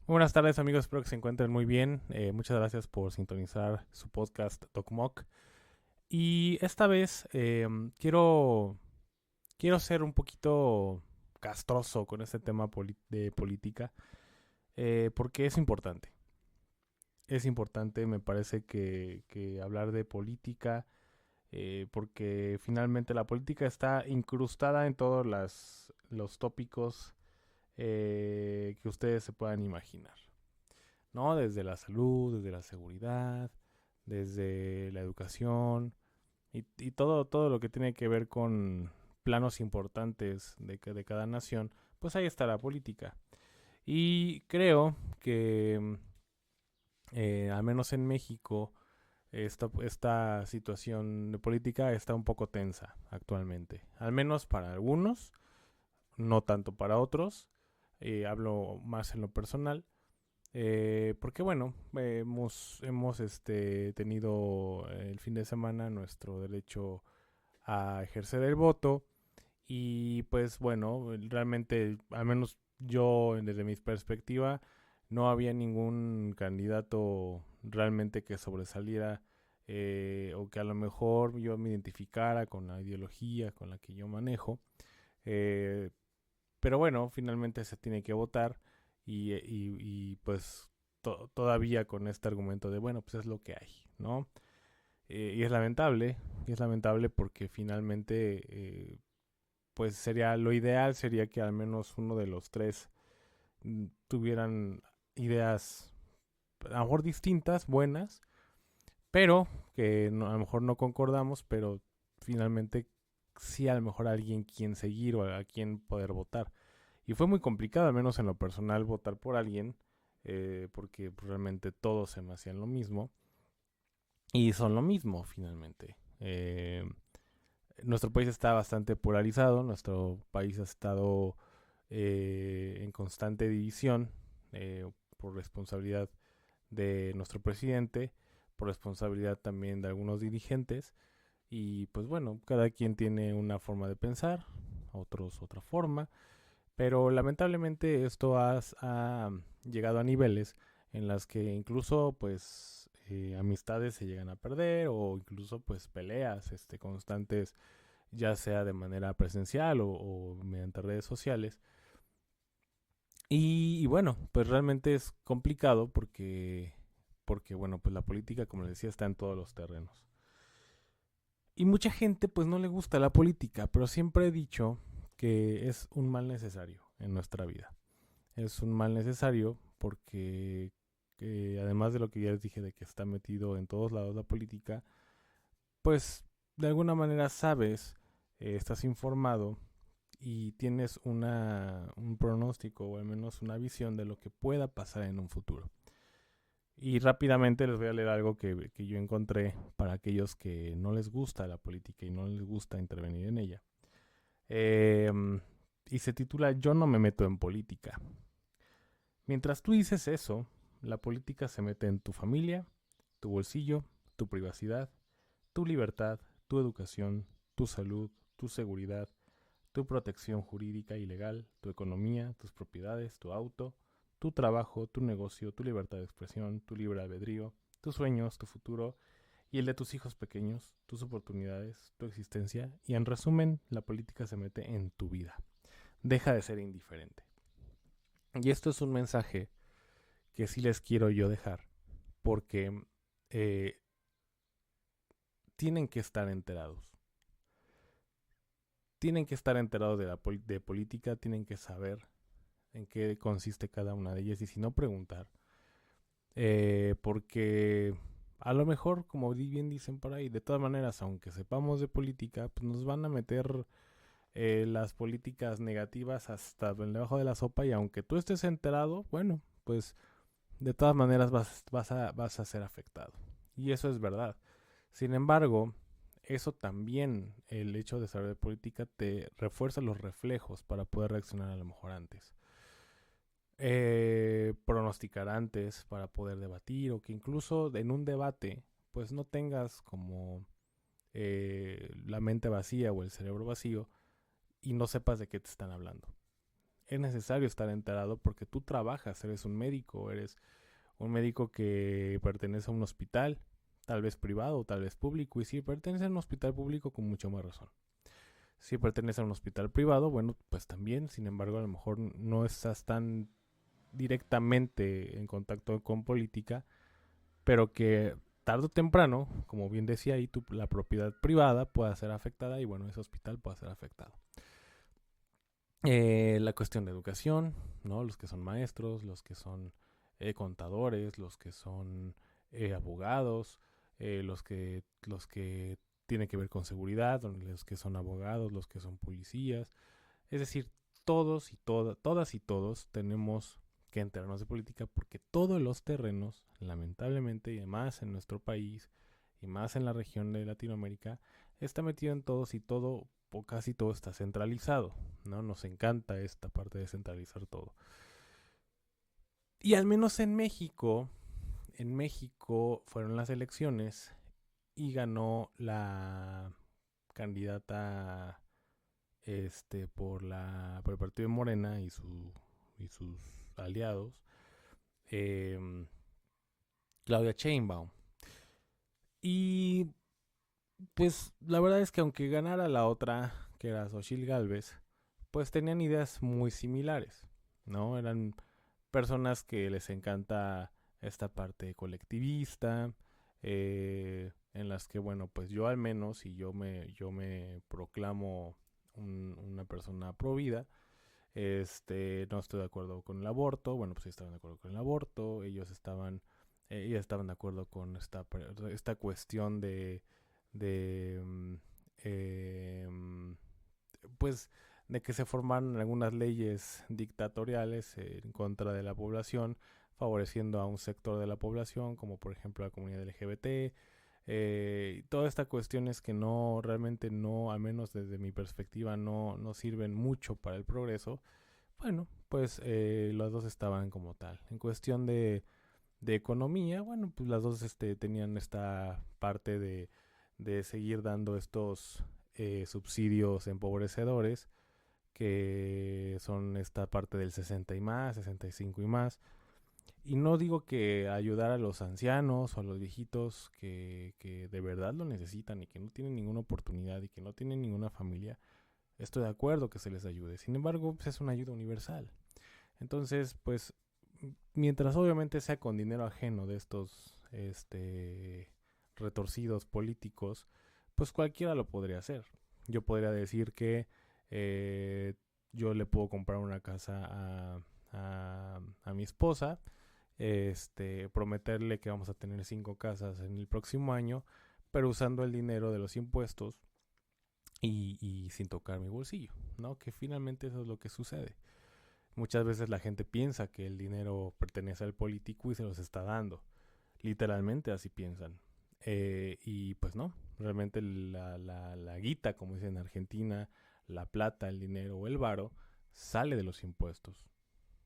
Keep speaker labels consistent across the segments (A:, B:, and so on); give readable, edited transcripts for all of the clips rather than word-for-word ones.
A: Buenas tardes amigos, espero que se encuentren muy bien. Muchas gracias por sintonizar su podcast Tokmok. Y esta vez quiero ser un poquito castroso con este tema de política, porque es importante. Es importante, me parece que hablar de política, porque finalmente la política está incrustada en todos los tópicos que ustedes se puedan imaginar. ¿No? Desde la salud, desde la seguridad, desde la educación y todo lo que tiene que ver con planos importantes de cada nación, pues ahí está la política. Y creo que, al menos en México, esta situación de política está un poco tensa actualmente. Al menos para algunos, no tanto para otros. Hablo más en lo personal. Porque bueno, hemos tenido el fin de semana nuestro derecho a ejercer el voto y pues bueno, realmente, al menos yo desde mi perspectiva, no había ningún candidato realmente que sobresaliera, o que a lo mejor yo me identificara con la ideología con la que yo manejo. Eh, pero bueno, finalmente se tiene que votar y pues todavía con este argumento de, bueno, pues es lo que hay, ¿no? Y es lamentable porque finalmente, pues sería, lo ideal sería que al menos uno de los tres tuvieran ideas a lo mejor distintas, buenas, pero que a lo mejor no concordamos, pero finalmente sí a lo mejor alguien quien seguir o a quien poder votar. Y fue muy complicado, al menos en lo personal, votar por alguien, porque realmente todos se me hacían lo mismo. Y son lo mismo, finalmente. Nuestro país está bastante polarizado, nuestro país ha estado en constante división, por responsabilidad de nuestro presidente, por responsabilidad también de algunos dirigentes. Y pues bueno, cada quien tiene una forma de pensar, otros otra forma. Pero lamentablemente esto ha llegado a niveles en las que incluso pues amistades se llegan a perder o incluso pues peleas constantes, ya sea de manera presencial o mediante redes sociales. Y bueno, pues realmente es complicado porque bueno, pues la política, como les decía, está en todos los terrenos. Y mucha gente pues no le gusta la política, pero siempre he dicho que es un mal necesario en nuestra vida. Es un mal necesario porque, además de lo que ya les dije de que está metido en todos lados la política, pues de alguna manera sabes, estás informado y tienes un pronóstico o al menos una visión de lo que pueda pasar en un futuro. Y rápidamente les voy a leer algo que yo encontré para aquellos que no les gusta la política y no les gusta intervenir en ella. Eh, y se titula Yo no me meto en política. Mientras tú dices eso, la política se mete en tu familia, tu bolsillo, tu privacidad, tu libertad, tu educación, tu salud, tu seguridad, tu protección jurídica y legal, tu economía, tus propiedades, tu auto, tu trabajo, tu negocio, tu libertad de expresión, tu libre albedrío, tus sueños, tu futuro y el de tus hijos pequeños, tus oportunidades, tu existencia y en resumen, la política se mete en tu vida. Deja de ser indiferente. Y esto es un mensaje que sí les quiero yo dejar, porque eh, tienen que estar enterados. Tienen que estar enterados de política, tienen que saber en qué consiste cada una de ellas y si no preguntar. Porque a lo mejor, como bien dicen por ahí, de todas maneras, aunque sepamos de política, pues nos van a meter las políticas negativas hasta debajo de la sopa y aunque tú estés enterado, bueno, pues de todas maneras vas a ser afectado. Y eso es verdad. Sin embargo, eso también, el hecho de saber de política, te refuerza los reflejos para poder reaccionar a lo mejor antes. Pronosticar antes para poder debatir o que incluso en un debate pues no tengas como la mente vacía o el cerebro vacío y no sepas de qué te están hablando. es necesario estar enterado porque tú trabajas, eres un médico que pertenece a un hospital, tal vez privado, tal vez público, y si pertenece a un hospital público, con mucho más razón. Si pertenece a un hospital privado, bueno, pues también, sin embargo, a lo mejor no estás tan directamente en contacto con política, pero que tarde o temprano, como bien decía ahí, la propiedad privada pueda ser afectada y bueno, ese hospital pueda ser afectado. La cuestión de educación, ¿no? Los que son maestros, los que son contadores, los que son abogados, los que tienen que ver con seguridad, los que son abogados, los que son policías. Es decir, todas y todos tenemos que enterarnos de política porque todos los terrenos, lamentablemente, y más en nuestro país, y más en la región de Latinoamérica, está metido en todos y todo, o casi todo está centralizado, ¿no? Nos encanta esta parte de centralizar todo. Y al menos en México fueron las elecciones y ganó la candidata por el partido de Morena y sus aliados, eh, Claudia Sheinbaum. Y pues la verdad es que aunque ganara la otra, que era Xochitl Gálvez, pues tenían ideas muy similares, ¿no? Eran personas que les encanta esta parte colectivista, en las que, bueno, pues yo al menos, y yo me proclamo una persona pro vida, no estoy de acuerdo con el aborto. Bueno, pues sí estaban de acuerdo con el aborto. Ellos estaban de acuerdo con esta cuestión de pues, de que se formaran algunas leyes dictatoriales en contra de la población, favoreciendo a un sector de la población, como por ejemplo la comunidad LGBT. Todas estas cuestiones que no, realmente no, al menos desde mi perspectiva, no sirven mucho para el progreso. Bueno, pues las dos estaban como tal. En cuestión de economía, bueno, pues las dos tenían esta parte de seguir dando estos subsidios empobrecedores, que son esta parte del 60 y más, 65 y más. Y no digo que ayudar a los ancianos o a los viejitos que de verdad lo necesitan y que no tienen ninguna oportunidad y que no tienen ninguna familia. Estoy de acuerdo que se les ayude. Sin embargo, pues es una ayuda universal. Entonces, pues, mientras obviamente sea con dinero ajeno de estos retorcidos políticos, pues cualquiera lo podría hacer. Yo podría decir que eh, yo le puedo comprar una casa a mi esposa, prometerle que vamos a tener 5 casas en el próximo año, pero usando el dinero de los impuestos y sin tocar mi bolsillo, ¿no? Que finalmente eso es lo que sucede. Muchas veces la gente piensa que el dinero pertenece al político y se los está dando. Literalmente así piensan. Y pues no, realmente la guita, como dicen en Argentina, la plata, el dinero o el varo, sale de los impuestos.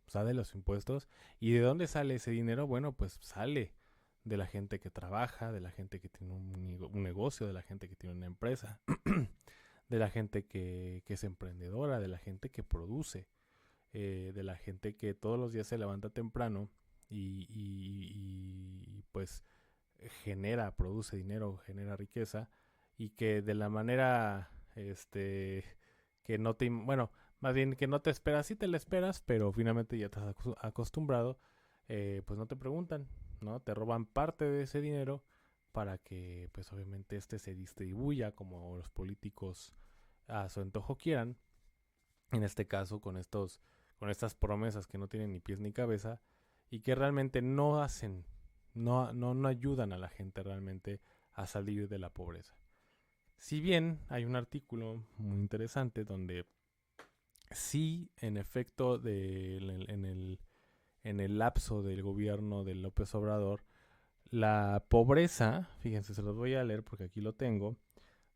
A: Sale de los impuestos. ¿Y de dónde sale ese dinero? Bueno, pues sale de la gente que trabaja, de la gente que tiene un negocio, de la gente que tiene una empresa, de la gente que es emprendedora, de la gente que produce, de la gente que todos los días se levanta temprano y pues produce dinero, genera riqueza y que de la manera, que no te, bueno, más bien que no te esperas, sí te la esperas, pero finalmente ya estás acostumbrado, pues no te preguntan, ¿no? Te roban parte de ese dinero para que, pues obviamente se distribuya como los políticos a su antojo quieran. En este caso, con estas promesas que no tienen ni pies ni cabeza y que realmente no hacen, no ayudan a la gente realmente a salir de la pobreza. Si bien hay un artículo muy interesante donde sí, en efecto, en el lapso del gobierno de López Obrador, la pobreza, fíjense, se los voy a leer porque aquí lo tengo,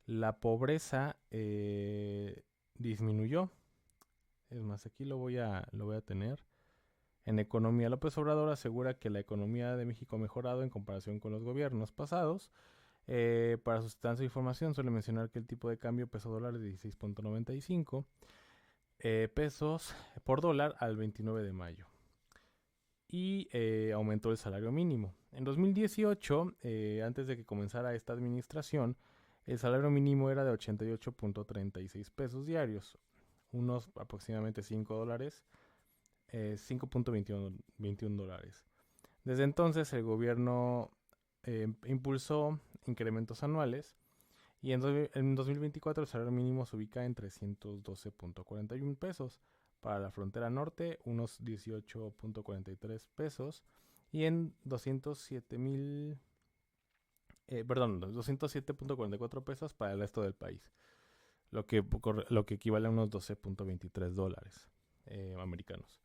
A: la pobreza disminuyó. Es más, aquí lo voy a tener. En economía, López Obrador asegura que la economía de México ha mejorado en comparación con los gobiernos pasados. Para sustancia e información suele mencionar que el tipo de cambio peso dólar es 16.95. pesos por dólar al 29 de mayo. Y aumentó el salario mínimo. En 2018, antes de que comenzara esta administración, el salario mínimo era de 88.36 pesos diarios, unos aproximadamente 5 dólares, 5.21 dólares. Desde entonces el gobierno impulsó incrementos anuales y en 2024 el salario mínimo se ubica en 312.41 pesos. Para la frontera norte, unos 18.43 pesos. Y en 207.44 pesos para el resto del país. Lo que equivale a unos 12.23 dólares americanos.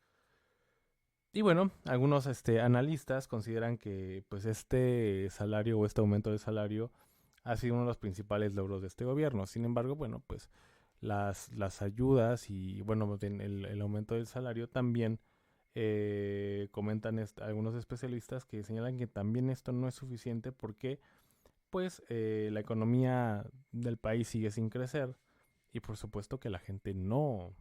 A: Y bueno, algunos analistas consideran que pues este salario o este aumento de salario ha sido uno de los principales logros de este gobierno. Sin embargo, bueno, pues las ayudas y bueno, el aumento del salario también comentan algunos especialistas que señalan que también esto no es suficiente porque pues la economía del país sigue sin crecer y por supuesto que la gente no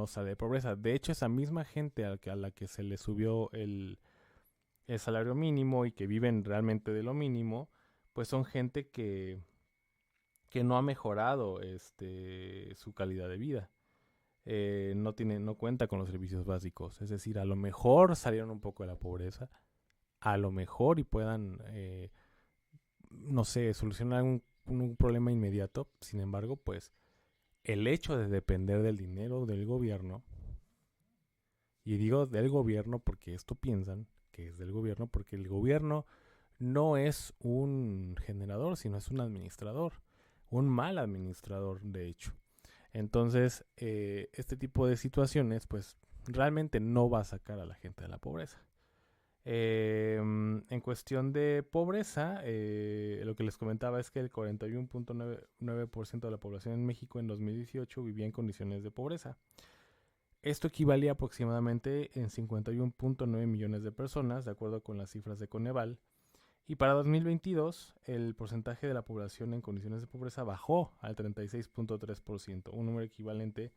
A: sale de pobreza. De hecho, esa misma gente a la que se le subió el salario mínimo y que viven realmente de lo mínimo, pues son gente que no ha mejorado su calidad de vida. No cuenta con los servicios básicos. Es decir, a lo mejor salieron un poco de la pobreza, a lo mejor y puedan, no sé, solucionar un problema inmediato. Sin embargo, pues el hecho de depender del dinero del gobierno, y digo del gobierno porque esto piensan que es del gobierno, porque el gobierno no es un generador, sino es un administrador, un mal administrador, de hecho. Entonces, este tipo de situaciones, pues realmente no va a sacar a la gente de la pobreza. En cuestión de pobreza, lo que les comentaba es que el 41.9% de la población en México en 2018 vivía en condiciones de pobreza. Esto equivalía aproximadamente en 51.9 millones de personas, de acuerdo con las cifras de Coneval. Y para 2022, el porcentaje de la población en condiciones de pobreza bajó al 36.3%, un número equivalente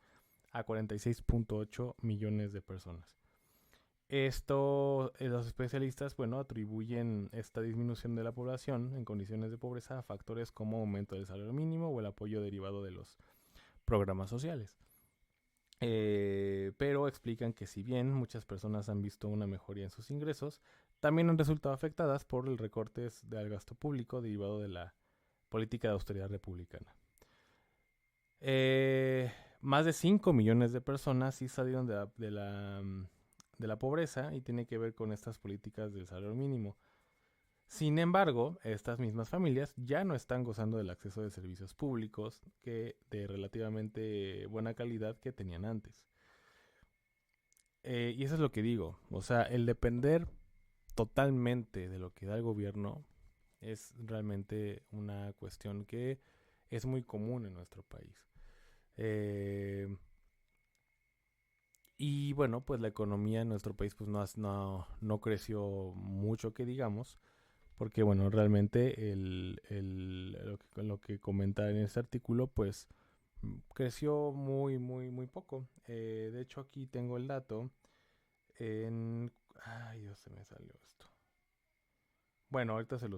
A: a 46.8 millones de personas. Los especialistas, bueno, atribuyen esta disminución de la población en condiciones de pobreza a factores como aumento del salario mínimo o el apoyo derivado de los programas sociales. Pero explican que si bien muchas personas han visto una mejoría en sus ingresos, también han resultado afectadas por el recortes del gasto público derivado de la política de austeridad republicana. Más de 5 millones de personas sí salieron de la pobreza y tiene que ver con estas políticas del salario mínimo. Sin embargo, estas mismas familias ya no están gozando del acceso de servicios públicos de relativamente buena calidad que tenían antes. Y eso es lo que digo. O sea, el depender totalmente de lo que da el gobierno es realmente una cuestión que es muy común en nuestro país. Eh, y bueno, pues la economía en nuestro país pues no creció mucho que digamos, porque bueno, realmente lo que comenta en este artículo pues creció muy poco. De hecho aquí tengo el dato en... Ay, Dios, se me salió esto. Bueno, ahorita se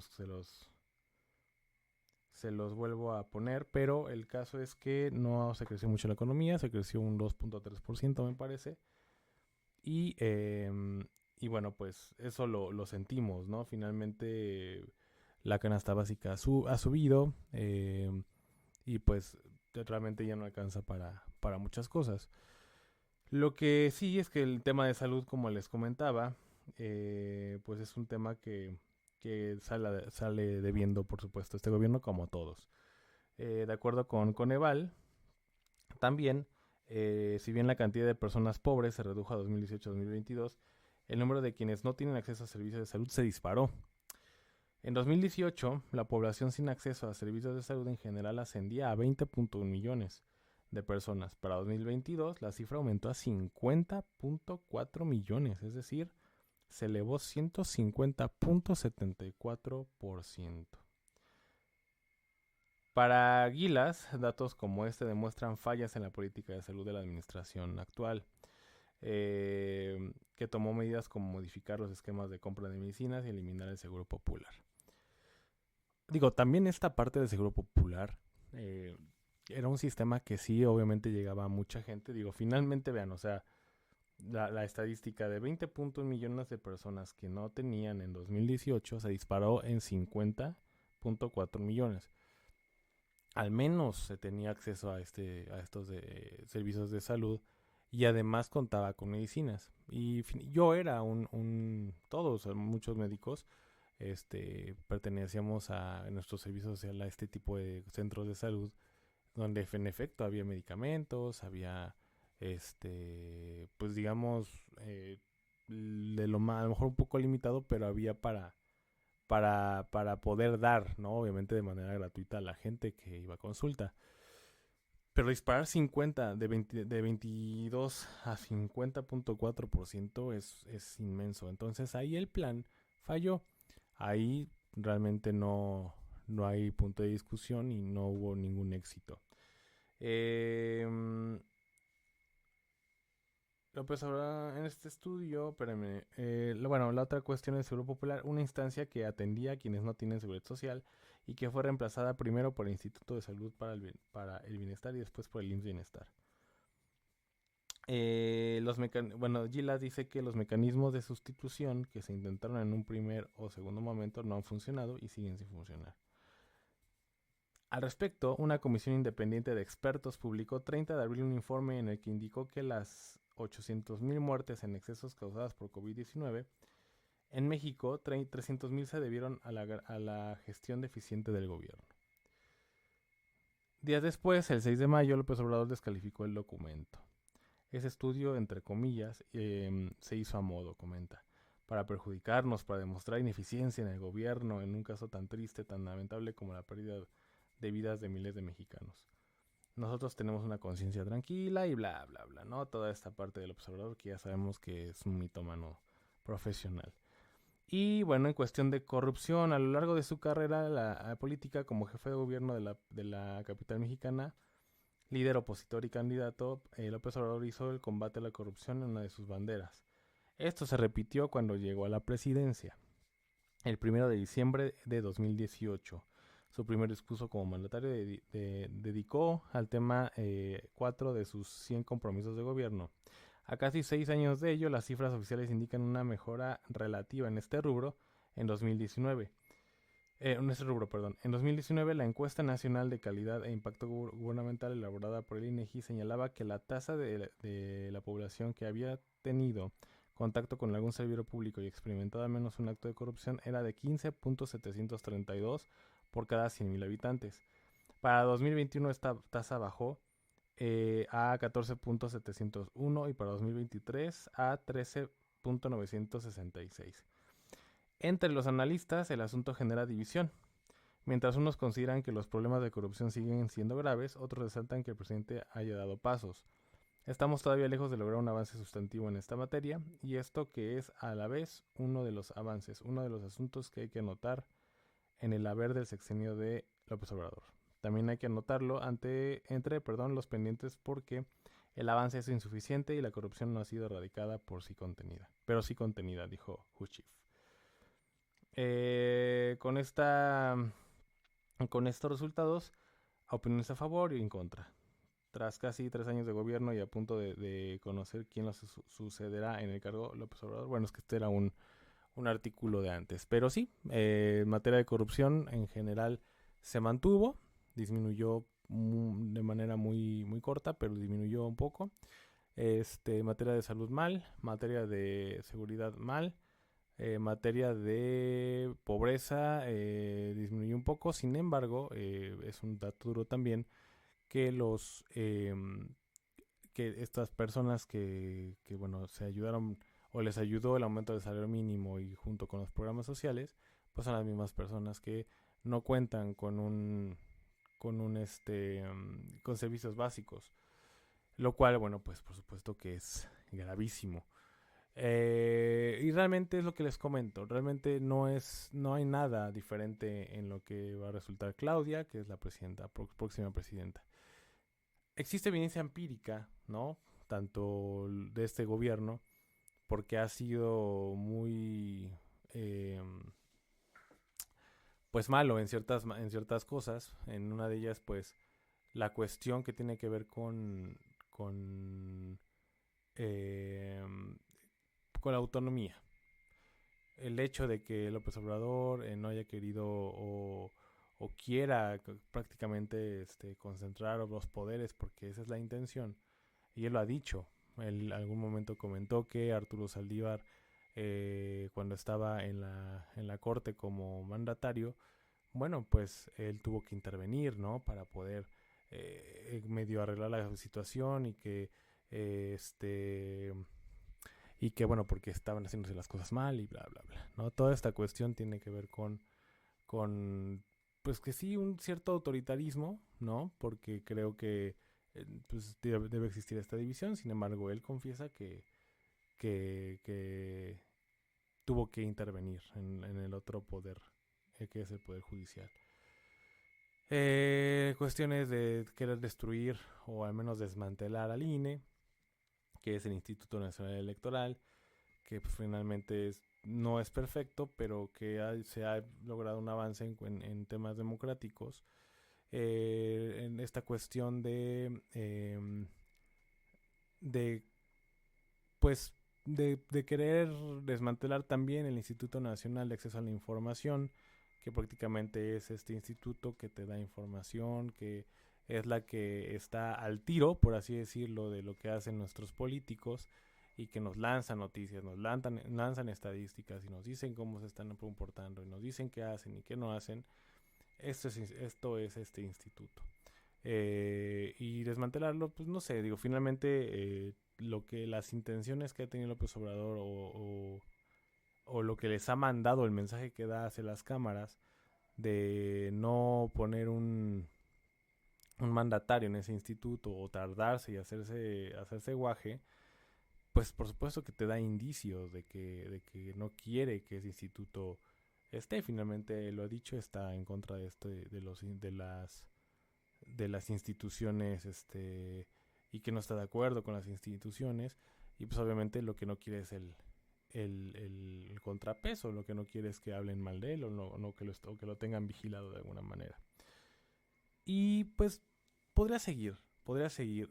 A: los vuelvo a poner, pero el caso es que no se creció mucho la economía, se creció un 2.3% me parece. Y, y bueno, pues eso lo sentimos, ¿no? Finalmente la canasta básica ha subido y pues realmente ya no alcanza para muchas cosas. Lo que sí es que el tema de salud, como les comentaba, pues es un tema que sale debiendo, por supuesto, este gobierno como todos. De acuerdo con Coneval, también, si bien la cantidad de personas pobres se redujo a 2018-2022, el número de quienes no tienen acceso a servicios de salud se disparó. En 2018, la población sin acceso a servicios de salud en general ascendía a 20.1 millones de personas. Para 2022, la cifra aumentó a 50.4 millones, es decir, se elevó 150.74%. Para Gilas, datos como este demuestran fallas en la política de salud de la administración actual, que tomó medidas como modificar los esquemas de compra de medicinas y eliminar el seguro popular. Digo, también esta parte del seguro popular era un sistema que sí, obviamente llegaba a mucha gente. Digo, finalmente vean, o sea, la estadística de 20.1 millones de personas que no tenían en 2018 se disparó en 50.4 millones. Al menos se tenía acceso a estos servicios de salud y además contaba con medicinas. Y yo era todos, muchos médicos, pertenecíamos a nuestro servicio social a este tipo de centros de salud donde en efecto había medicamentos, había pues digamos de lo más, a lo mejor un poco limitado, pero había para poder dar, ¿no? Obviamente de manera gratuita a la gente que iba a consulta. Pero disparar 50, de 22 a 50.4% es inmenso. Entonces ahí el plan falló. Ahí realmente no hay punto de discusión y no hubo ningún éxito. Pues ahora en este estudio, espérame, bueno, la otra cuestión es Seguro Popular, una instancia que atendía a quienes no tienen seguridad social y que fue reemplazada primero por el Instituto de Salud para el Bienestar y después por el IMSS Bienestar. Bueno, Gilas dice que los mecanismos de sustitución que se intentaron en un primer o segundo momento no han funcionado y siguen sin funcionar. Al respecto, una comisión independiente de expertos publicó 30 de abril un informe en el que indicó que las 800.000 muertes en excesos causadas por COVID-19 en México, 300.000 se debieron a la gestión deficiente del gobierno. Días después, el 6 de mayo, López Obrador descalificó el documento. Ese estudio, entre comillas, se hizo a modo, comenta, para perjudicarnos, para demostrar ineficiencia en el gobierno en un caso tan triste, tan lamentable como la pérdida de vidas de miles de mexicanos. Nosotros tenemos una conciencia tranquila y bla, bla, bla, ¿no? Toda esta parte del observador que ya sabemos que es un mitómano profesional. Y bueno, en cuestión de corrupción, a lo largo de su carrera la política como jefe de gobierno de la capital mexicana, líder opositor y candidato, López Obrador hizo el combate a la corrupción en una de sus banderas. Esto se repitió cuando llegó a la presidencia, el 1 de diciembre de 2018. Su primer discurso como mandatario dedicó al tema 4 de sus 100 compromisos de gobierno. A casi 6 años de ello, las cifras oficiales indican una mejora relativa en este rubro en 2019. En 2019, la encuesta nacional de calidad e impacto gubernamental elaborada por el INEGI señalaba que la tasa de la población que había tenido contacto con algún servidor público y experimentado al menos un acto de corrupción era de 15.732 por cada 100.000 habitantes. Para 2021 esta tasa bajó a 14.701 y para 2023 a 13.966. Entre los analistas, el asunto genera división. Mientras unos consideran que los problemas de corrupción siguen siendo graves, otros resaltan que el presidente haya dado pasos. Estamos todavía lejos de lograr un avance sustantivo en esta materia, y esto que es a la vez uno de los avances, uno de los asuntos que hay que anotar en el haber del sexenio de López Obrador. También hay que anotarlo entre los pendientes porque el avance es insuficiente y la corrupción no ha sido erradicada por sí contenida. Pero sí contenida, dijo Huchif. Con estos resultados, opiniones a favor y en contra. Tras casi 3 años de gobierno y a punto de conocer quién lo sucederá en el cargo, López Obrador, bueno, es que este era un artículo de antes. Pero sí, en materia de corrupción en general se mantuvo, disminuyó de manera muy, muy corta, pero disminuyó un poco. Materia de salud mal, materia de seguridad mal, materia de pobreza disminuyó un poco. Sin embargo, es un dato duro también que que estas personas que bueno se ayudaron o les ayudó el aumento del salario mínimo y junto con los programas sociales, pues son las mismas personas que no cuentan con con servicios básicos, lo cual bueno pues por supuesto que es gravísimo. Y realmente es lo que les comento. Realmente no hay nada diferente en lo que va a resultar Claudia, que es la presidenta, próxima presidenta. Existe evidencia empírica, ¿no? Tanto de este gobierno, porque ha sido muy, eh, pues malo en ciertas cosas. En una de ellas, pues, la cuestión que tiene que ver con, eh, con la autonomía. El hecho de que López Obrador no haya querido o quiera prácticamente concentrar los poderes, porque esa es la intención, y él lo ha dicho. Él en algún momento comentó que Arturo Saldívar, cuando estaba en la corte como mandatario, bueno, pues él tuvo que intervenir, ¿no? Para poder medio arreglar la situación y que bueno, porque estaban haciéndose las cosas mal y bla, bla, bla, ¿no? Toda esta cuestión tiene que ver con pues que sí, un cierto autoritarismo, ¿no? Porque creo que pues debe existir esta división. Sin embargo, él confiesa que tuvo que intervenir en el otro poder, que es el poder judicial. Cuestiones de querer destruir o al menos desmantelar al INE, que es el Instituto Nacional Electoral, que pues, finalmente no es perfecto, pero que se ha logrado un avance en temas democráticos. En esta cuestión de pues de querer desmantelar también el Instituto Nacional de Acceso a la Información, que prácticamente es este instituto que te da información, que es la que está al tiro, por así decirlo, de lo que hacen nuestros políticos y que nos lanzan noticias, lanzan estadísticas y nos dicen cómo se están comportando y nos dicen qué hacen y qué no hacen. Esto es este instituto. Y desmantelarlo, pues no sé, digo, finalmente lo que las intenciones que ha tenido López Obrador o lo que les ha mandado, el mensaje que da hacia las cámaras de no poner un mandatario en ese instituto o tardarse y hacerse guaje, pues por supuesto que te da indicios de que no quiere que ese instituto esté. Finalmente lo ha dicho, está en contra de de las instituciones, y que no está de acuerdo con las instituciones, y pues obviamente lo que no quiere es el contrapeso, lo que no quiere es que hablen mal de él o que lo tengan vigilado de alguna manera. Y pues podría seguir,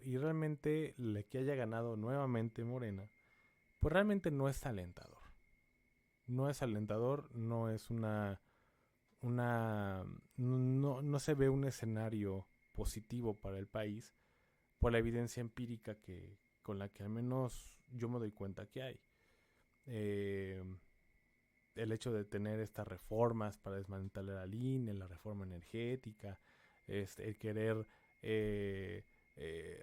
A: y realmente la que haya ganado nuevamente Morena, pues realmente no es alentador. No es alentador, no es una no se ve un escenario positivo para el país por la evidencia empírica con la que al menos yo me doy cuenta que hay. Eh, el hecho de tener estas reformas para desmantelar al INE, la reforma energética, el querer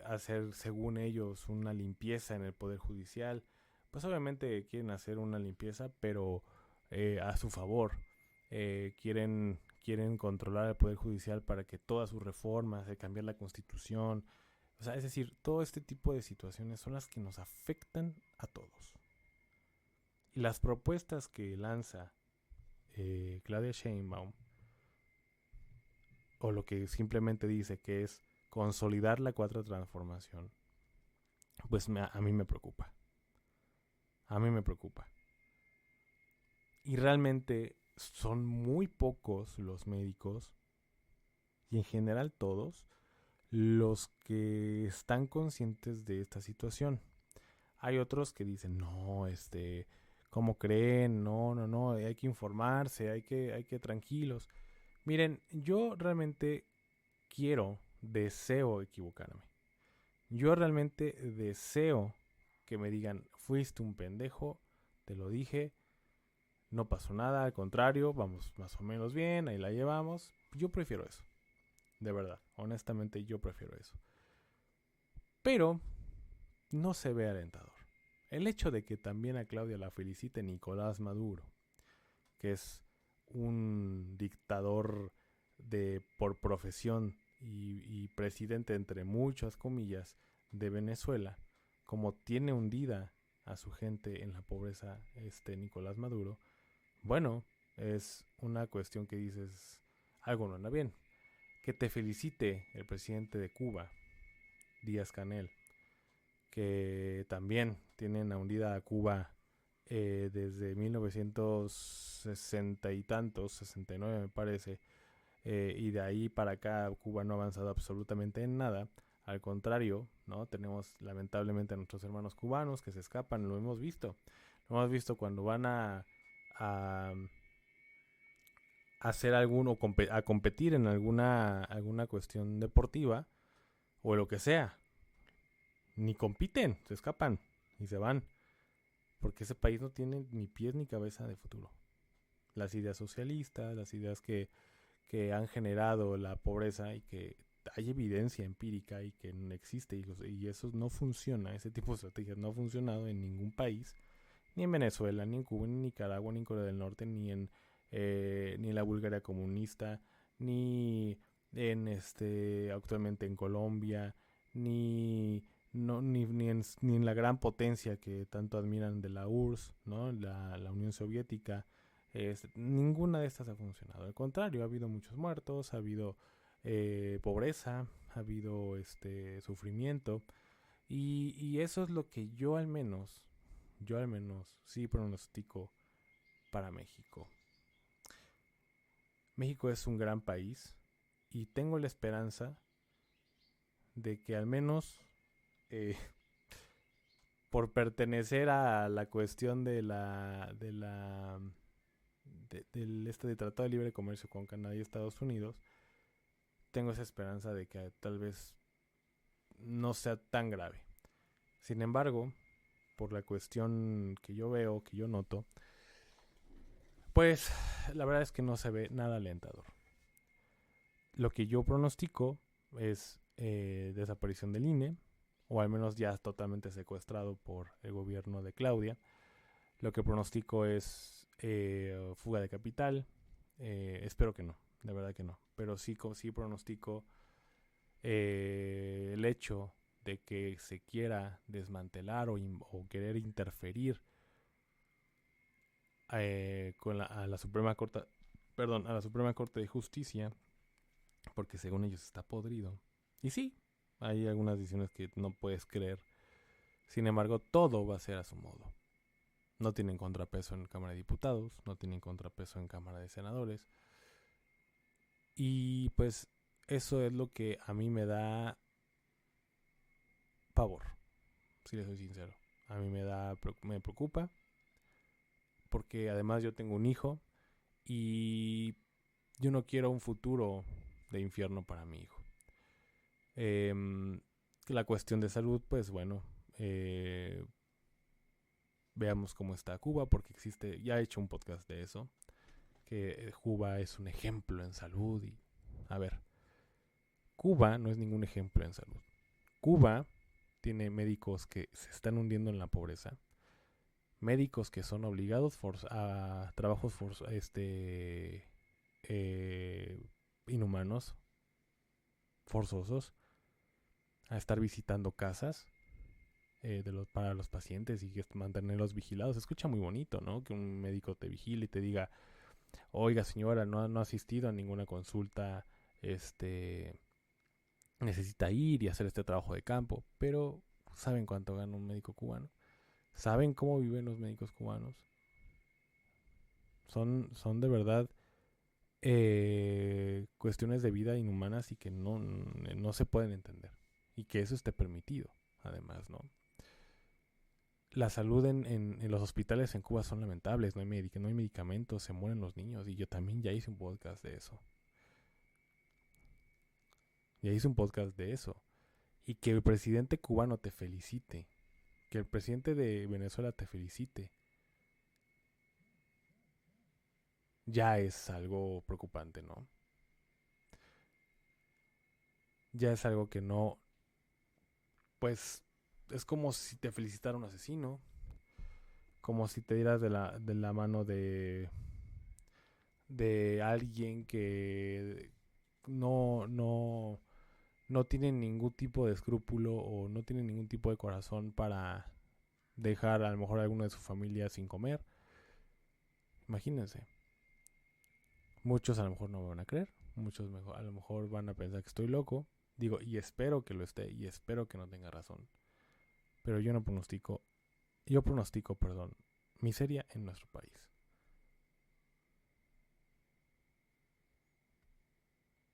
A: hacer, según ellos, una limpieza en el Poder Judicial, pues obviamente quieren hacer una limpieza, pero a su favor. Quieren controlar el Poder Judicial para que todas sus reformas, cambiar la Constitución, o sea, es decir, todo este tipo de situaciones son las que nos afectan a todos. Y las propuestas que lanza Claudia Sheinbaum, o lo que simplemente dice que es consolidar la cuarta transformación, pues a mí me preocupa. A mí me preocupa. Y realmente son muy pocos los médicos, y en general todos, los que están conscientes de esta situación. Hay otros que dicen, no, ¿cómo creen? No, no, no, hay que informarse, hay que tranquilos. Miren, yo realmente deseo equivocarme. Yo realmente deseo que me digan, fuiste un pendejo, te lo dije, no pasó nada, al contrario, vamos más o menos bien, ahí la llevamos. Yo prefiero eso, de verdad, honestamente yo prefiero eso. Pero no se ve alentador. El hecho de que también a Claudia la felicite Nicolás Maduro, que es un dictador por profesión y presidente entre muchas comillas de Venezuela, como tiene hundida a su gente en la pobreza, Nicolás Maduro, bueno, es una cuestión que dices, algo no anda bien. Que te felicite el presidente de Cuba, Díaz-Canel, que también tienen hundida a Cuba desde 1960 y tantos, 69 me parece, y de ahí para acá Cuba no ha avanzado absolutamente en nada. Al contrario, ¿no? Tenemos lamentablemente a nuestros hermanos cubanos que se escapan, lo hemos visto. Lo hemos visto cuando van a hacer a competir en alguna cuestión deportiva o lo que sea. Ni compiten, se escapan y se van. Porque ese país no tiene ni pies ni cabeza de futuro. Las ideas socialistas, las ideas que han generado la pobreza y que hay evidencia empírica y que no existe y eso no funciona, ese tipo de estrategias no ha funcionado en ningún país, ni en Venezuela, ni en Cuba, ni en Nicaragua, ni en Corea del Norte, ni en la Bulgaria comunista, ni en actualmente en Colombia, ni no, ni en la gran potencia que tanto admiran de la URSS, ¿no? La Unión Soviética. Ninguna de estas ha funcionado. Al contrario, ha habido muchos muertos, ha habido pobreza, ha habido sufrimiento. Y eso es lo que yo al menos sí pronostico para México. México es un gran país y tengo la esperanza de que al menos por pertenecer a la cuestión del de Tratado de Libre Comercio con Canadá y Estados Unidos, tengo esa esperanza de que tal vez no sea tan grave. Sin embargo, por la cuestión que yo veo, que yo noto, pues la verdad es que no se ve nada alentador. Lo que yo pronostico es desaparición del INE, o al menos ya totalmente secuestrado por el gobierno de Claudia. Lo que pronostico es fuga de capital. Espero que no, de verdad que no. Pero sí pronostico el hecho de que se quiera desmantelar o querer interferir a la Suprema Corte, a la Suprema Corte de Justicia, porque según ellos está podrido. Y sí, hay algunas decisiones que no puedes creer. Sin embargo, todo va a ser a su modo. No tienen contrapeso en Cámara de Diputados, no tienen contrapeso en Cámara de Senadores. Y pues eso es lo que a mí me da pavor, si les soy sincero. A mí me preocupa, porque además yo tengo un hijo y yo no quiero un futuro de infierno para mi hijo. La cuestión de salud, pues bueno, veamos cómo está Cuba, porque ya he hecho un podcast de eso, que Cuba es un ejemplo en salud. Y a ver, Cuba no es ningún ejemplo en salud. Cuba tiene médicos que se están hundiendo en la pobreza, médicos que son obligados a trabajos inhumanos, forzosos, a estar visitando casas para los pacientes y mantenerlos vigilados. Se escucha muy bonito, ¿no? Que un médico te vigile y te diga, oiga señora, no ha asistido a ninguna consulta, necesita ir y hacer este trabajo de campo. Pero ¿saben cuánto gana un médico cubano? ¿Saben cómo viven los médicos cubanos? Son de verdad cuestiones de vida inhumanas y que no se pueden entender. Y que eso esté permitido, además, ¿no? La salud en los hospitales en Cuba son lamentables, no hay medicamentos, se mueren los niños. Y yo también ya hice un podcast de eso. Y que el presidente cubano te felicite, que el presidente de Venezuela te felicite, ya es algo preocupante, ¿no? Ya es algo que no, pues es como si te felicitara un asesino, como si te dieras de la mano de alguien que no tiene ningún tipo de escrúpulo o no tiene ningún tipo de corazón dejar a lo mejor a alguno de su familia sin comer. Imagínense. Muchos a lo mejor no me van a creer, muchos a lo mejor van a pensar que estoy loco. Digo, y espero que lo esté, y espero que no tenga razón. Pero yo pronostico, perdón, miseria en nuestro país.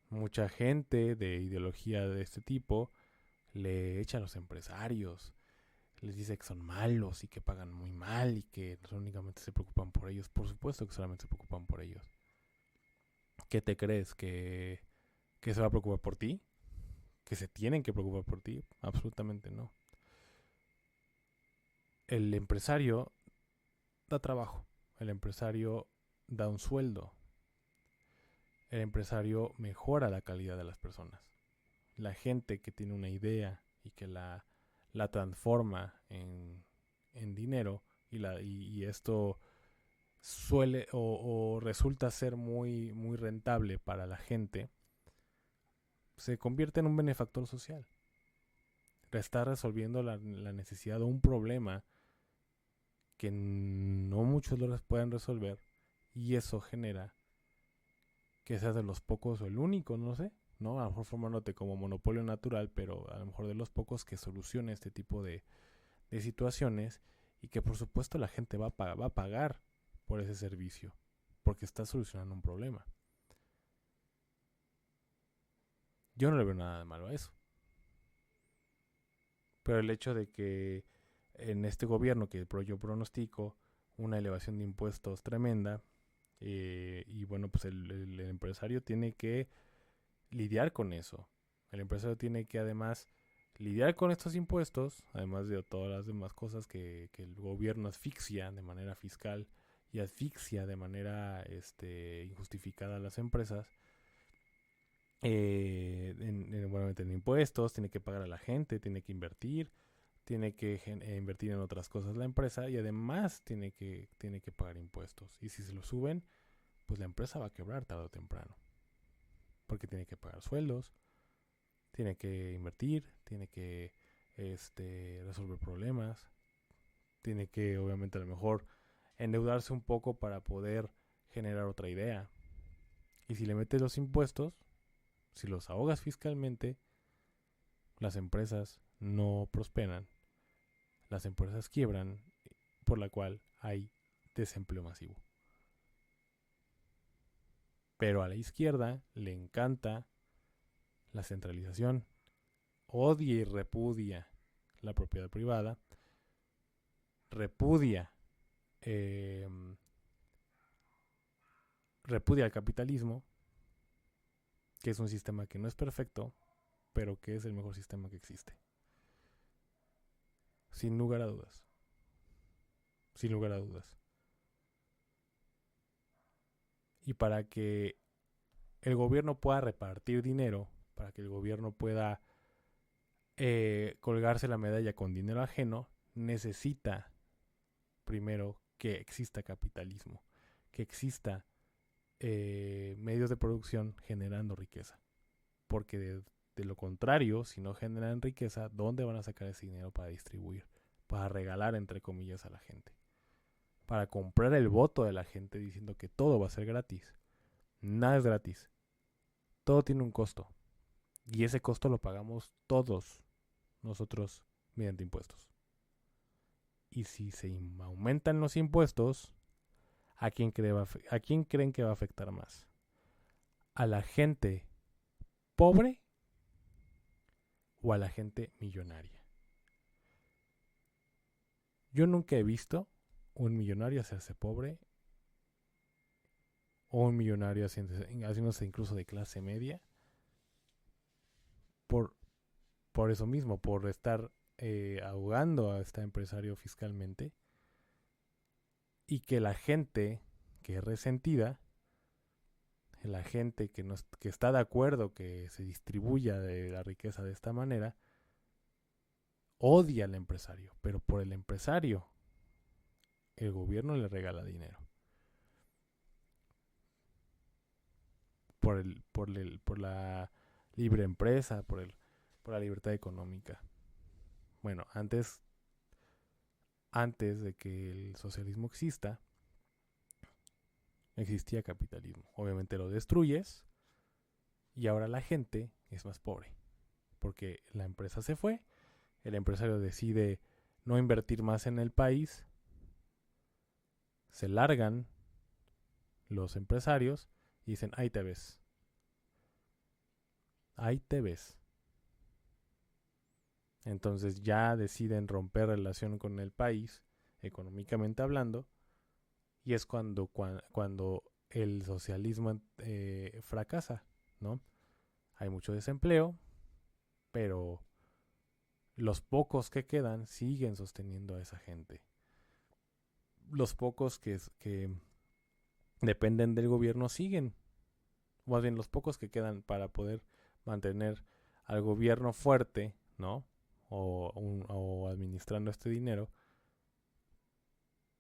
A: Mucha gente de ideología de este tipo le echa a los empresarios, les dice que son malos y que pagan muy mal y que únicamente se preocupan por ellos. Por supuesto que solamente se preocupan por ellos. ¿Qué te crees? ¿Que se va a preocupar por ti? ¿Que se tienen que preocupar por ti? Absolutamente no. El empresario da trabajo, el empresario da un sueldo, el empresario mejora la calidad de las personas. La gente que tiene una idea y que la transforma en dinero y esto suele o resulta ser muy rentable para la gente, se convierte en un benefactor social. Está resolviendo la necesidad de un problema que no muchos lo pueden resolver y eso genera que seas de los pocos o el único, no sé, ¿no? A lo mejor formándote como monopolio natural, pero a lo mejor de los pocos que solucione este tipo de situaciones y que por supuesto la gente va a pagar por ese servicio porque está solucionando un problema. Yo no le veo nada de malo a eso. Pero el hecho de que en este gobierno que yo pronostico una elevación de impuestos tremenda, y bueno, pues el empresario tiene que lidiar con eso. El empresario tiene que además lidiar con estos impuestos, además de todas las demás cosas que el gobierno asfixia de manera fiscal y asfixia de manera injustificada a las empresas. Bueno, en impuestos, tiene que pagar a la gente, tiene que invertir en otras cosas la empresa y además tiene que pagar impuestos. Y si se lo suben, pues la empresa va a quebrar tarde o temprano. Porque tiene que pagar sueldos, tiene que invertir, tiene que resolver problemas, tiene que obviamente a lo mejor endeudarse un poco para poder generar otra idea. Y si le metes los impuestos, si los ahogas fiscalmente, las empresas no prosperan, las empresas quiebran, por la cual hay desempleo masivo. Pero a la izquierda le encanta la centralización, odia y repudia la propiedad privada, repudia eh, repudia el capitalismo, que es un sistema que no es perfecto, pero que es el mejor sistema que existe. Sin lugar a dudas. Sin lugar a dudas. Y para que el gobierno pueda repartir dinero, para que el gobierno pueda colgarse la medalla con dinero ajeno, necesita primero que exista capitalismo, que exista medios de producción generando riqueza. Porque de lo contrario, si no generan riqueza, ¿dónde van a sacar ese dinero para distribuir? Para regalar, entre comillas, a la gente. Para comprar el voto de la gente diciendo que todo va a ser gratis. Nada es gratis. Todo tiene un costo. Y ese costo lo pagamos todos nosotros mediante impuestos. Y si se aumentan los impuestos, ¿a quién creen que va a afectar más? ¿A la gente pobre o a la gente millonaria? Yo nunca he visto un millonario hacerse pobre o un millonario haciéndose incluso de clase media por, por eso mismo, por estar ahogando a este empresario fiscalmente y que la gente que es resentida, la gente que está de acuerdo que se distribuya de la riqueza de esta manera, odia al empresario, pero por el empresario el gobierno le regala dinero. Por la libre empresa, por la libertad económica. Bueno, antes antes de que el socialismo exista, existía capitalismo. Obviamente lo destruyes y ahora la gente es más pobre porque la empresa se fue, el empresario decide no invertir más en el país, se largan los empresarios y dicen, ahí te ves, ahí te ves. Entonces ya deciden romper relación con el país, económicamente hablando, y es cuando el socialismo fracasa, ¿no? Hay mucho desempleo, pero los pocos que quedan siguen sosteniendo a esa gente. Los pocos que dependen del gobierno siguen, más bien los pocos que quedan para poder mantener al gobierno fuerte, ¿no? O administrando este dinero,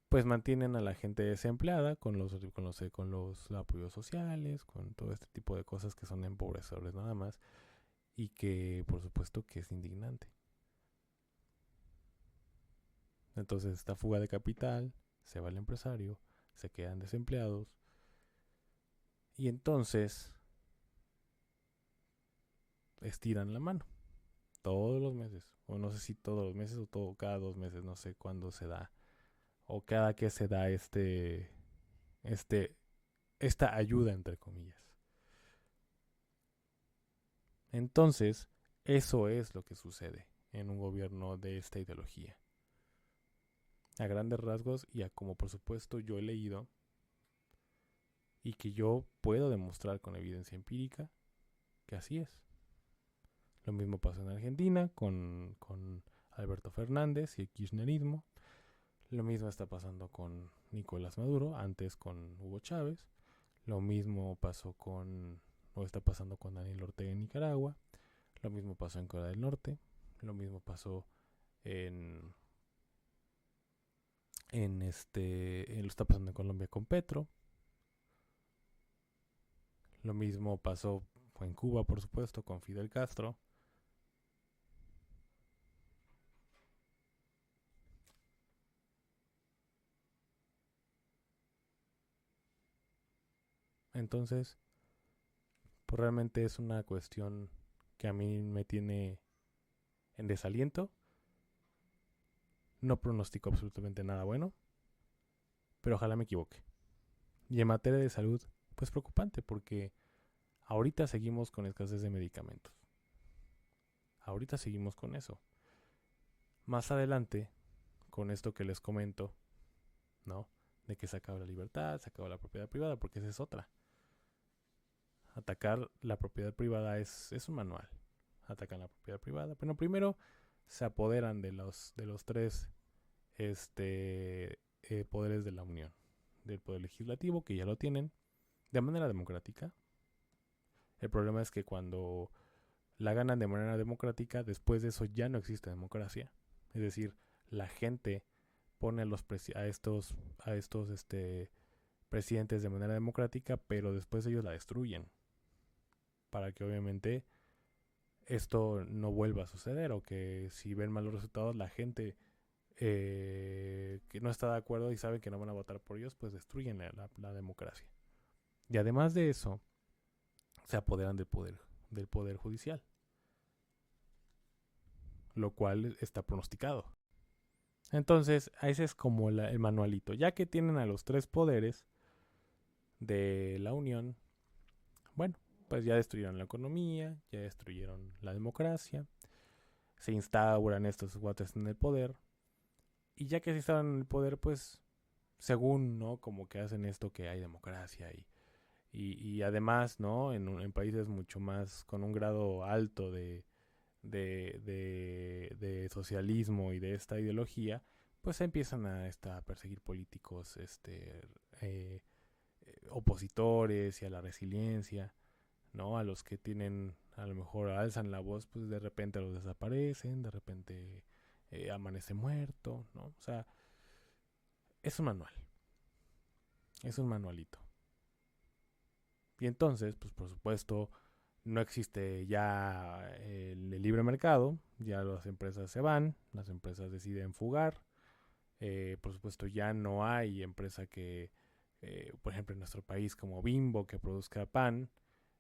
A: pues mantienen a la gente desempleada con los apoyos sociales, con todo este tipo de cosas que son empobrecedores nada más y que por supuesto que es indignante. Entonces esta fuga de capital, se va el empresario, se quedan desempleados y entonces estiran la mano todos los meses, o no sé si todos los meses o cada 2 meses, no sé cuándo se da, o cada que se da este, esta ayuda entre comillas. Entonces, eso es lo que sucede en un gobierno de esta ideología. A grandes rasgos y a como por supuesto yo he leído y que yo puedo demostrar con evidencia empírica que así es. Lo mismo pasó en Argentina con Alberto Fernández y el kirchnerismo. Lo mismo está pasando con Nicolás Maduro, antes con Hugo Chávez. Lo mismo pasó o está pasando con Daniel Ortega en Nicaragua. Lo mismo pasó en Corea del Norte. Lo mismo pasó en lo está pasando en Colombia con Petro. Lo mismo pasó en Cuba, por supuesto, con Fidel Castro. Entonces, pues realmente es una cuestión que a mí me tiene en desaliento. No pronostico absolutamente nada bueno, pero ojalá me equivoque. Y en materia de salud, pues preocupante, porque ahorita seguimos con escasez de medicamentos. Ahorita seguimos con eso. Más adelante, con esto que les comento, ¿no? De que se acaba la libertad, se acaba la propiedad privada, porque esa es otra. Atacar la propiedad privada es un manual. Atacan la propiedad privada. Bueno, primero se apoderan de los tres poderes de la Unión. Del poder legislativo, que ya lo tienen, de manera democrática. El problema es que cuando la ganan de manera democrática, después de eso ya no existe democracia. Es decir, la gente pone a estos presidentes de manera democrática, pero después ellos la destruyen. Para que obviamente esto no vuelva a suceder o que si ven malos resultados la gente que no está de acuerdo y sabe que no van a votar por ellos, pues destruyen la democracia. Y además de eso, se apoderan del poder judicial, lo cual está pronosticado. Entonces, ese es como el manualito. Ya que tienen a los tres poderes de la Unión, bueno, pues ya destruyeron la economía, ya destruyeron la democracia, se instauran estos guates en el poder, y ya que se instauran en el poder, pues, según, ¿no? Como que hacen esto que hay democracia y además, ¿no? En países mucho más, con un grado alto de socialismo y de esta ideología, pues empiezan a perseguir políticos eh, opositores y a la resiliencia, ¿no? A los que tienen, a lo mejor alzan la voz, pues de repente los desaparecen, de repente amanece muerto, ¿no? O sea, es un manual, es un manualito. Y entonces, pues por supuesto, no existe ya el libre mercado, ya las empresas se van, las empresas deciden fugar, Por supuesto, ya no hay empresa que, por ejemplo, en nuestro país como Bimbo, que produzca pan,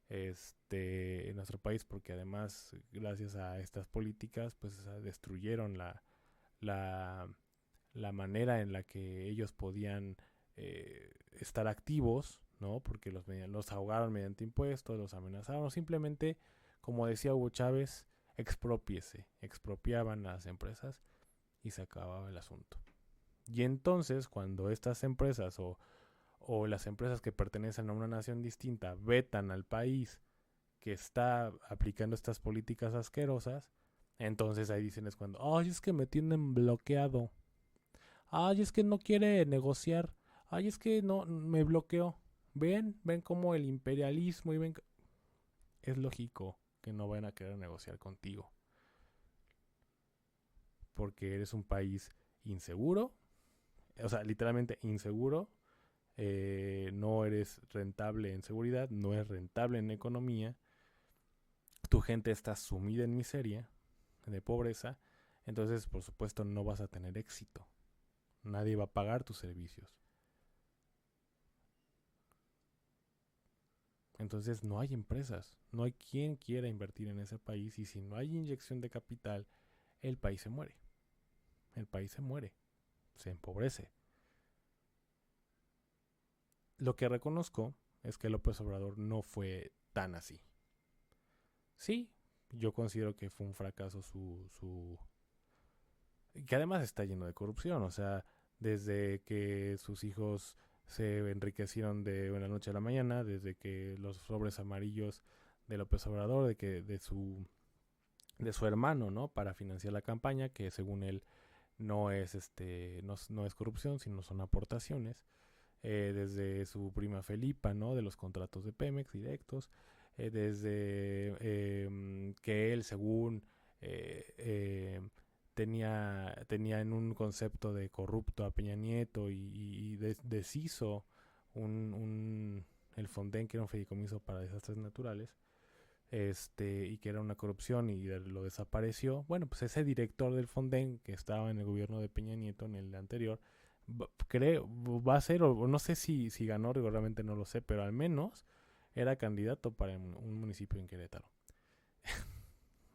A: en nuestro país, porque además, gracias a estas políticas, pues destruyeron la, la manera en la que ellos podían estar activos, ¿no? Porque los ahogaron mediante impuestos, los amenazaron, o simplemente, como decía Hugo Chávez, expropiaban a las empresas y se acababa el asunto. Y entonces, cuando estas empresas o las empresas que pertenecen a una nación distinta vetan al país que está aplicando estas políticas asquerosas, entonces ahí dicen es cuando, ay, es que me tienen bloqueado, ay, es que no quiere negociar, ay, es que no, me bloqueó. Ven cómo el imperialismo y ven, es lógico que no van a querer negociar contigo, porque eres un país inseguro, o sea, literalmente inseguro, no eres rentable en seguridad, no es rentable en economía, tu gente está sumida en miseria, de pobreza, entonces por supuesto no vas a tener éxito. Nadie va a pagar tus servicios. Entonces no hay empresas, no hay quien quiera invertir en ese país y si no hay inyección de capital, el país se muere. El país se muere, se empobrece. Lo que reconozco es que López Obrador no fue tan así. Sí, yo considero que fue un fracaso que además está lleno de corrupción, o sea, desde que sus hijos se enriquecieron de una noche a la mañana, desde que los sobres amarillos de López Obrador, de su hermano, ¿no? Para financiar la campaña, que según él no es corrupción, sino son aportaciones. Desde su prima Felipa, ¿no? De los contratos de Pemex directos, desde que él, según tenía en un concepto de corrupto a Peña Nieto y deshizo el Fonden, que era un fideicomiso para desastres naturales, y que era una corrupción y lo desapareció. Bueno, pues ese director del Fonden que estaba en el gobierno de Peña Nieto, en el anterior, creo, va a ser, o no sé si ganó, realmente no lo sé, pero al menos era candidato para un municipio en Querétaro.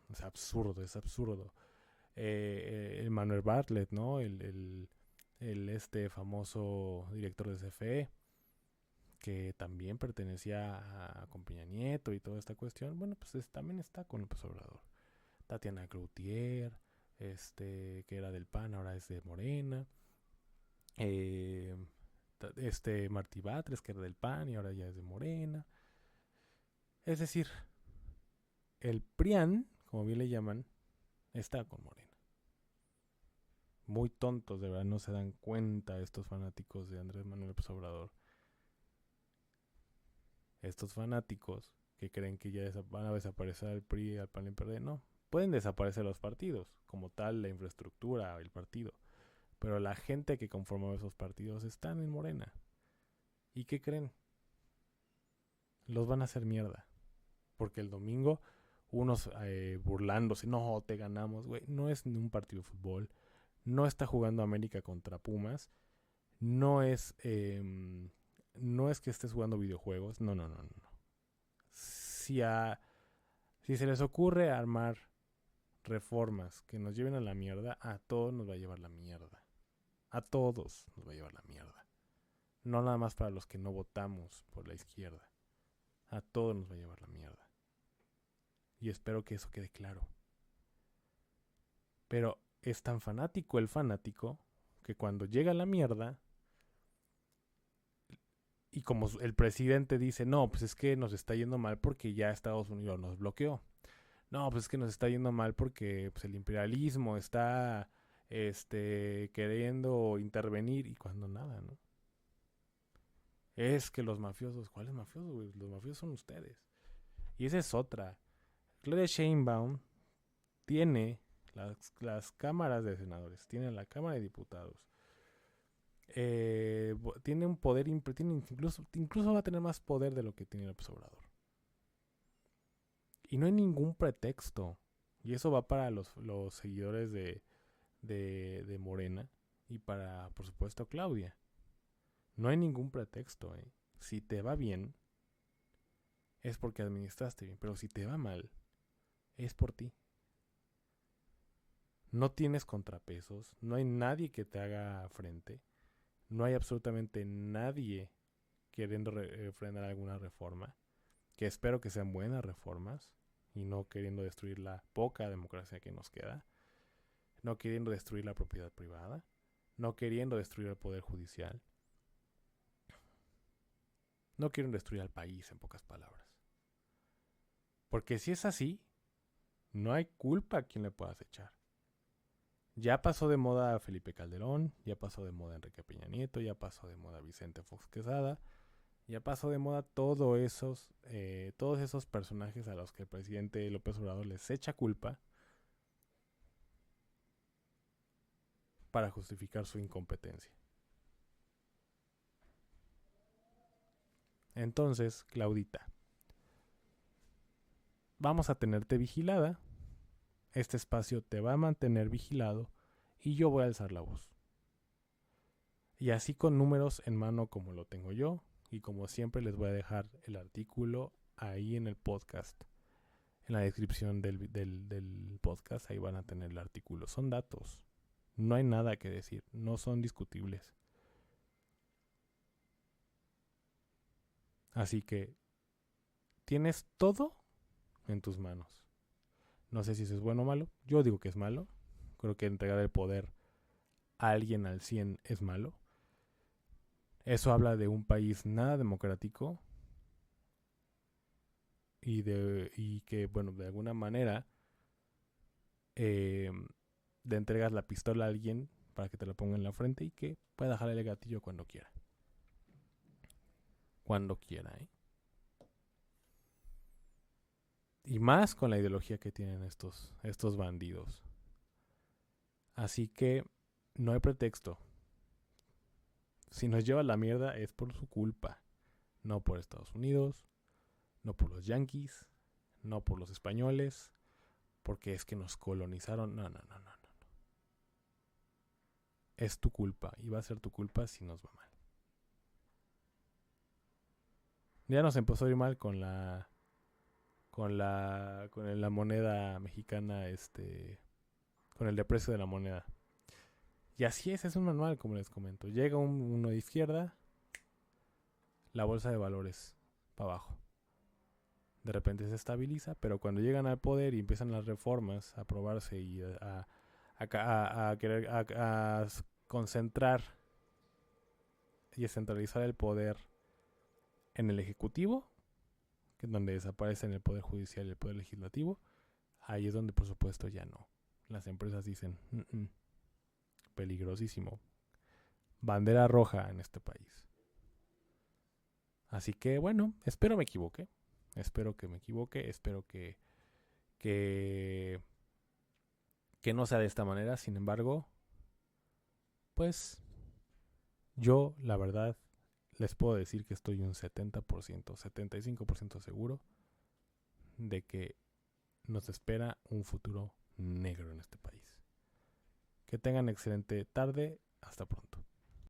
A: Es absurdo, es absurdo. El Manuel Bartlett, ¿no? El famoso director de CFE, que también pertenecía a con Peña Nieto y toda esta cuestión, bueno, pues también está con López Obrador. Tatiana Cloutier, que era del PAN, ahora es de Morena. Eh, Martí Batres, que era del PAN y ahora ya es de Morena. Es decir, el PRIAN, como bien le llaman, está con Morena. Muy tontos, de verdad, no se dan cuenta estos fanáticos de Andrés Manuel López Obrador. Estos fanáticos que creen que ya van a desaparecer al PRI, al PAN y al PRD, no. Pueden desaparecer los partidos, como tal, la infraestructura, el partido. Pero la gente que conforma esos partidos están en Morena. ¿Y qué creen? Los van a hacer mierda. Porque el domingo, unos burlándose, no, te ganamos, güey. No es ni un partido de fútbol. No está jugando América contra Pumas. No es, no es que estés jugando videojuegos. No, no, no, no. Si, si se les ocurre armar reformas que nos lleven a la mierda, a todos nos va a llevar la mierda. A todos nos va a llevar la mierda. No nada más para los que no votamos por la izquierda. A todos nos va a llevar la mierda. Y espero que eso quede claro. Pero es tan fanático el fanático que cuando llega la mierda, y como el presidente dice, no, pues es que nos está yendo mal porque ya Estados Unidos nos bloqueó. No, pues es que nos está yendo mal porque pues, el imperialismo está queriendo intervenir y cuando nada, ¿no? Es que los mafiosos, ¿cuáles mafiosos, güey? Los mafiosos son ustedes. Y esa es otra. Claudia Sheinbaum tiene las cámaras de senadores, tiene la Cámara de Diputados. Tiene un poder, tiene incluso va a tener más poder de lo que tiene López Obrador. Y no hay ningún pretexto. Y eso va para los seguidores de Morena. y para, por supuesto, Claudia. No hay ningún pretexto, ¿eh? Si te va bien, es porque administraste bien, pero si te va mal, es por ti. No tienes contrapesos, no hay nadie que te haga frente, no hay absolutamente nadie queriendo frenar alguna reforma, que espero que sean buenas reformas y no queriendo destruir la poca democracia que nos queda, no queriendo destruir la propiedad privada, no queriendo destruir el poder judicial, no quieren destruir al país, en pocas palabras. Porque si es así, no hay culpa a quien le puedas echar. Ya pasó de moda Felipe Calderón, ya pasó de moda Enrique Peña Nieto, ya pasó de moda Vicente Fox Quesada, ya pasó de moda todos esos personajes a los que el presidente López Obrador les echa culpa para justificar su incompetencia. Entonces, Claudita, vamos a tenerte vigilada, este espacio te va a mantener vigilado y yo voy a alzar la voz. Y así con números en mano como lo tengo yo, y como siempre les voy a dejar el artículo ahí en el podcast, en la descripción del podcast, ahí van a tener el artículo. Son datos, no hay nada que decir, no son discutibles. Así que tienes todo en tus manos. No sé si eso es bueno o malo, yo digo que es malo. Creo que entregar el poder a alguien al 100 es malo. Eso habla de un país nada democrático y que, bueno, de alguna manera le entregas la pistola a alguien para que te la ponga en la frente y que pueda jalar el gatillo cuando quiera. Cuando quiera, ¿eh? Y más con la ideología que tienen estos bandidos. Así que no hay pretexto. Si nos lleva a la mierda es por su culpa. No por Estados Unidos, no por los yanquis, no por los españoles, porque es que nos colonizaron. No. Es tu culpa y va a ser tu culpa si nos va mal. Ya nos empezó a ir mal con la moneda mexicana, con el deprecio de la moneda. Y así es un manual, como les comento. Llega uno de izquierda, la bolsa de valores para abajo. De repente se estabiliza, pero cuando llegan al poder y empiezan las reformas a aprobarse y a querer a concentrar y a centralizar el poder en el Ejecutivo, que es donde desaparecen el Poder Judicial y el Poder Legislativo, ahí es donde por supuesto ya no. Las empresas dicen, peligrosísimo. Bandera roja en este país. Así que bueno, espero me equivoque. Espero que me equivoque. Espero que no sea de esta manera. Sin embargo, pues yo la verdad les puedo decir que estoy un 70%, 75% seguro de que nos espera un futuro negro en este país. Que tengan excelente tarde. Hasta pronto.